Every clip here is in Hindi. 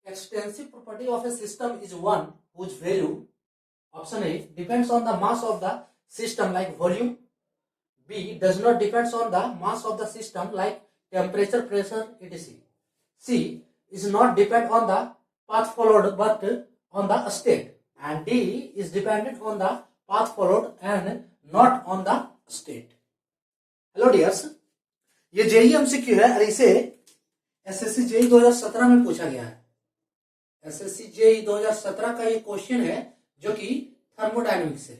Extensive property of a system is one whose value, option A, depends on the mass of the system like volume. B, does not depends on the mass of the system like temperature, pressure, etc. C, is not depend on the path followed but on the state. And D is dependent on the path followed and not on the state. Hello dears, ये जेई एमसीक्यू है और इसे एसएससी जेई 2017 में पूछा गया है। एसएससी जेई 2017 का ये क्वेश्चन है जो कि थर्मोडायनेमिक्स है,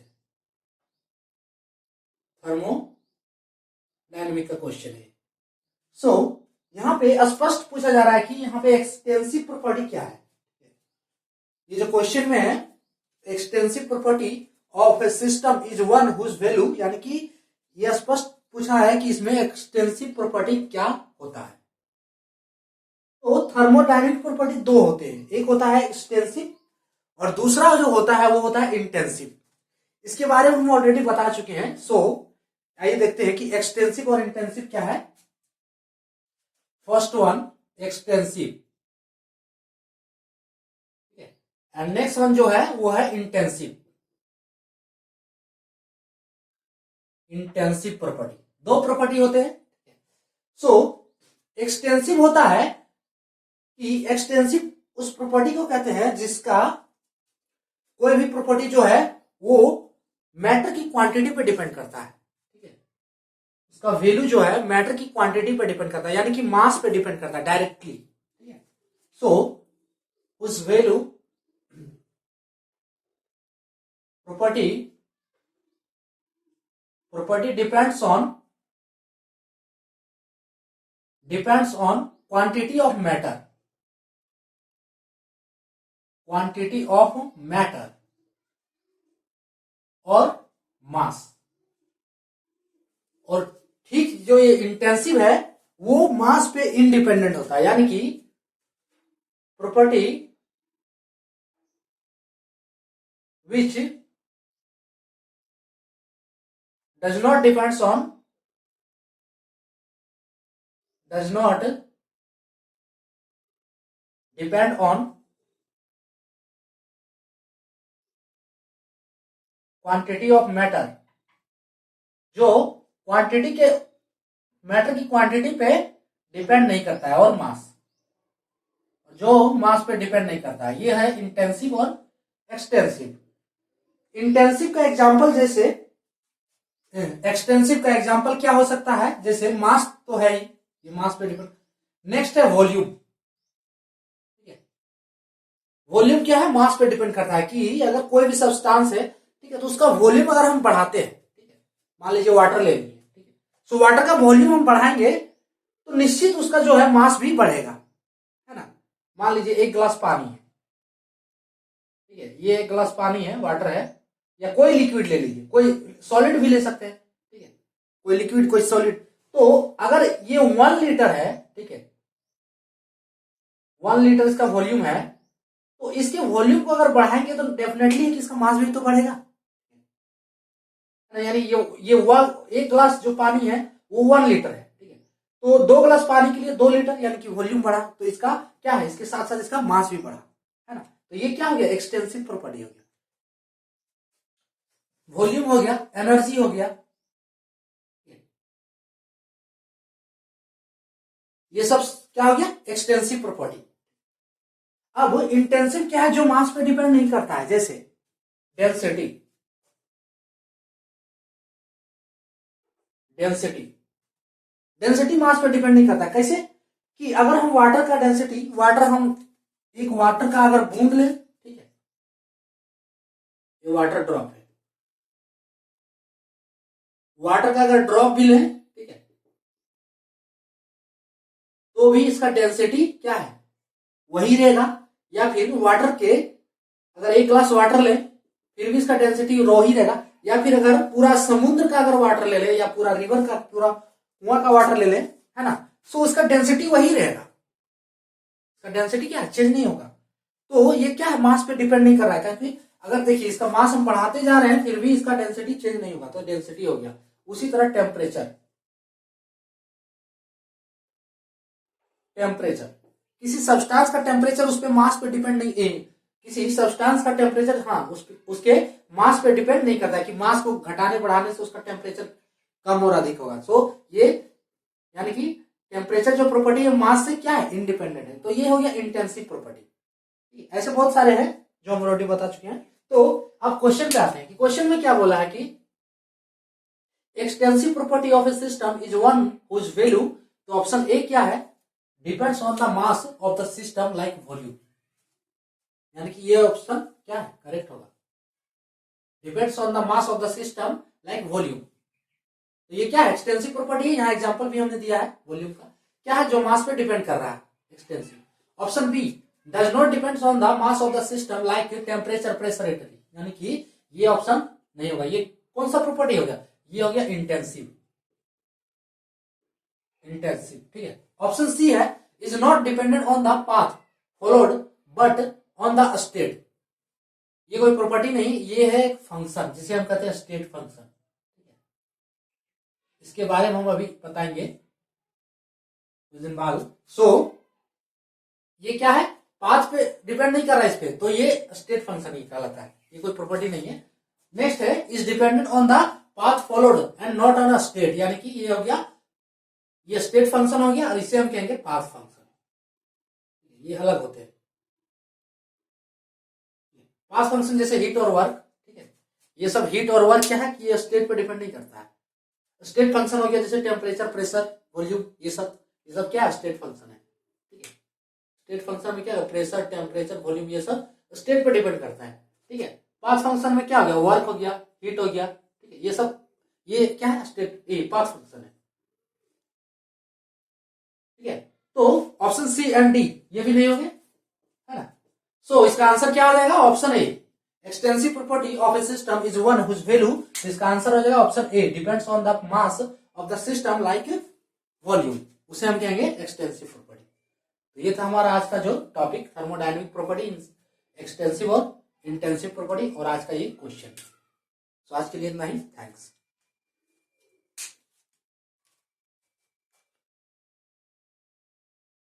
थर्मोडायनेमिक का क्वेश्चन है। सो यहाँ पे स्पष्ट पूछा जा रहा है कि यहाँ पे एक्सटेंसिव प्रॉपर्टी क्या है। ये जो क्वेश्चन में है, extensive property of a system is one whose value, यानी कि ये स्पष्ट पूछा है कि इसमें एक्सटेंसिव प्रॉपर्टी क्या होता है। तो थर्मोडायनेमिक प्रॉपर्टी दो होते हैं, एक होता है एक्सटेंसिव और दूसरा जो होता है वो होता है इंटेंसिव। इसके बारे में हम ऑलरेडी बता चुके हैं। सो आइए देखते हैं कि एक्सटेंसिव और इंटेंसिव क्या है। First one extensive and next one जो है वो है इंटेंसिव। इंटेंसिव प्रॉपर्टी, दो प्रॉपर्टी होते हैं। सो एक्सटेंसिव होता है कि एक्सटेंसिव उस प्रॉपर्टी को कहते हैं जिसका कोई भी प्रॉपर्टी जो है वो मैटर की क्वांटिटी पे डिपेंड करता है। ठीक है, उसका वैल्यू जो है मैटर की क्वांटिटी पे डिपेंड करता है, यानी कि मास पे डिपेंड करता है डायरेक्टली। ठीक है, सो उस value property depends on quantity of matter और मास। और ठीक जो ये इंटेंसिव है वो मास पे इंडिपेंडेंट होता है, यानी कि property which does not depend on quantity of matter, जो क्वांटिटी के मैटर की क्वांटिटी पे डिपेंड नहीं करता है, और मास जो मास पे डिपेंड नहीं करता है। ये है इंटेंसिव और एक्सटेंसिव। इंटेंसिव का एग्जांपल जैसे एक्सटेंसिव का एग्जांपल क्या हो सकता है, जैसे मास तो है ही, ये मास पे डिपेंड। नेक्स्ट है वॉल्यूम। ठीक है, वॉल्यूम क्या है, मास पे डिपेंड करता है कि अगर कोई भी सब्सटेंस है, ठीक है, तो उसका वॉल्यूम अगर हम बढ़ाते हैं, ठीक है, मान लीजिए वाटर ले लीजिए, ठीक है, सो वाटर का वॉल्यूम हम बढ़ाएंगे तो निश्चित उसका जो है मास भी बढ़ेगा, है ना। मान लीजिए एक गिलास पानी है, ठीक है, ये एक गिलास पानी है, वाटर है, या कोई लिक्विड ले लीजिए, कोई सॉलिड भी ले सकते हैं, ठीक है, कोई लिक्विड कोई सॉलिड। तो अगर ये 1 लीटर है, ठीक है, 1 लीटर इसका वॉल्यूम है, तो इसके वॉल्यूम को अगर बढ़ाएंगे तो डेफिनेटली इसका मास भी तो बढ़ेगा, यानी ये एक गिलास जो पानी है वो 1 लीटर है, ठीक है, तो 2 गिलास पानी के लिए 2 लीटर, यानी कि वॉल्यूम बढ़ा, तो इसका क्या है, इसके साथ साथ इसका मास भी बढ़ा, है ना। तो ये क्या हो गया, एक्सटेंसिव प्रॉपर्टी हो गया। वॉल्यूम हो गया, एनर्जी हो गया, ये सब क्या हो गया, एक्सटेंसिव प्रॉपर्टी। अब इंटेंसिव क्या है, जो मास पे डिपेंड नहीं करता है, जैसे डेंसिटी। डेंसिटी मास पे डिपेंड नहीं करता। कैसे कि अगर हम वाटर का डेंसिटी, एक वाटर का अगर बूंद ले, ठीक है, ये वाटर ड्रॉप है, वाटर का अगर ड्रॉप भी लें, ठीक है, तो भी इसका डेंसिटी क्या है, वही रहेगा। या फिर वाटर के अगर एक ग्लास वाटर ले फिर भी इसका डेंसिटी रो ही रहेगा। या फिर अगर पूरा समुद्र का अगर वाटर ले ले, या पूरा रिवर का, पूरा कुआं का वाटर ले ले, है ना, सो उसका डेंसिटी वही रहेगा, इसका डेंसिटी क्या चेंज नहीं होगा। तो ये क्या है, मास पे डिपेंड नहीं कर रहा है, क्योंकि अगर देखिए इसका मास हम बढ़ाते जा रहे हैं फिर भी इसका डेंसिटी चेंज नहीं होगा, तो डेंसिटी हो गया। उसी तरह टेम्परेचर किसी सब्सटेंस का टेम्परेचर उस पे मास पे डिपेंड नहीं किसी सब्सटेंस का टेम्परेचर उसके मास पे डिपेंड नहीं करता है कि मास को घटाने बढ़ाने से उसका टेम्परेचर कम और अधिक होगा। सो ये यानी कि टेम्परेचर जो प्रॉपर्टी है मास से क्या है, इंडिपेंडेंट है। तो ये हो गया इंटेंसिव प्रॉपर्टी। ऐसे बहुत सारे हैं जो हम ऑलरेडी बता चुके हैं। तो अब क्वेश्चन पे आते हैं कि क्वेश्चन में क्या बोला है कि extensive property of a system is one whose value, तो ऑप्शन ए क्या है, depends on the mass of the system like volume, यानी कि ये ऑप्शन क्या है, करेक्ट होगा। Depends on the mass of the system like volume, तो ये क्या है, एक्सटेंसिव प्रॉपर्टी है। यहाँ एग्जांपल भी हमने दिया है वॉल्यूम का, क्या है, जो मास पे डिपेंड कर रहा है, extensive. Option B does not depends on the mass of the system like temperature pressure etcetera, यानी कि ये ऑप्शन नहीं होगा। ये कौन सा प्रॉपर्टी हो गया, ये हो गया इंटेंसिव, ठीक है। ऑप्शन सी है is not dependent on the path followed but on the state, ये कोई प्रॉपर्टी नहीं, ये है एक फंक्शन जिसे हम कहते हैं स्टेट फंक्शन। इसके बारे में हम अभी बताएंगे कुछ दिन बाद। सो ये क्या है, पाथ पे डिपेंड नहीं कर रहा है इस पे, तो ये स्टेट फंक्शन ही कहलाता है, ये कोई प्रॉपर्टी नहीं है। नेक्स्ट है is dependent on the path followed and not on a state, यानी कि ये हो गया, ये स्टेट फंक्शन हो गया और इसे हम कहेंगे पाथ फंक्शन, ये अलग होते हैं। पाथ फंक्शन जैसे हीट और वर्क, ठीक है, ये सब हीट और वर्क क्या है कि ये स्टेट पे डिपेंड नहीं करता है। स्टेट फंक्शन हो गया जैसे टेम्परेचर प्रेशर वॉल्यूम, ये सब क्या है, स्टेट फंक्शन है, ठीक है। स्टेट फंक्शन में क्या है, प्रेशर टेम्परेचर वॉल्यूम ये सब स्टेट पे डिपेंड करता है, ठीक है। पाथ फंक्शन में क्या हो गया, वर्क हो गया, हीट हो गया, ठीक है, ये सब ये क्या है, स्टेट पाथ फंक्शन है, ठीक है। तो ऑप्शन सी एंड डी ये भी नहीं हो गए, है ना। सो इसका आंसर क्या हो जाएगा, option A extensive property of a system is one whose value, इसका आंसर हो जाएगा option A depends on the mass of the system like volume, उसे हम कहेंगे एक्सटेंसिव प्रॉपर्टी। तो ये था हमारा आज का जो टॉपिक, थर्मोडायनेमिक प्रॉपर्टी, एक्सटेंसिव और इंटेंसिव प्रॉपर्टी, और आज का ये क्वेश्चन। तो आज के लिए इतना ही, थैंक्स।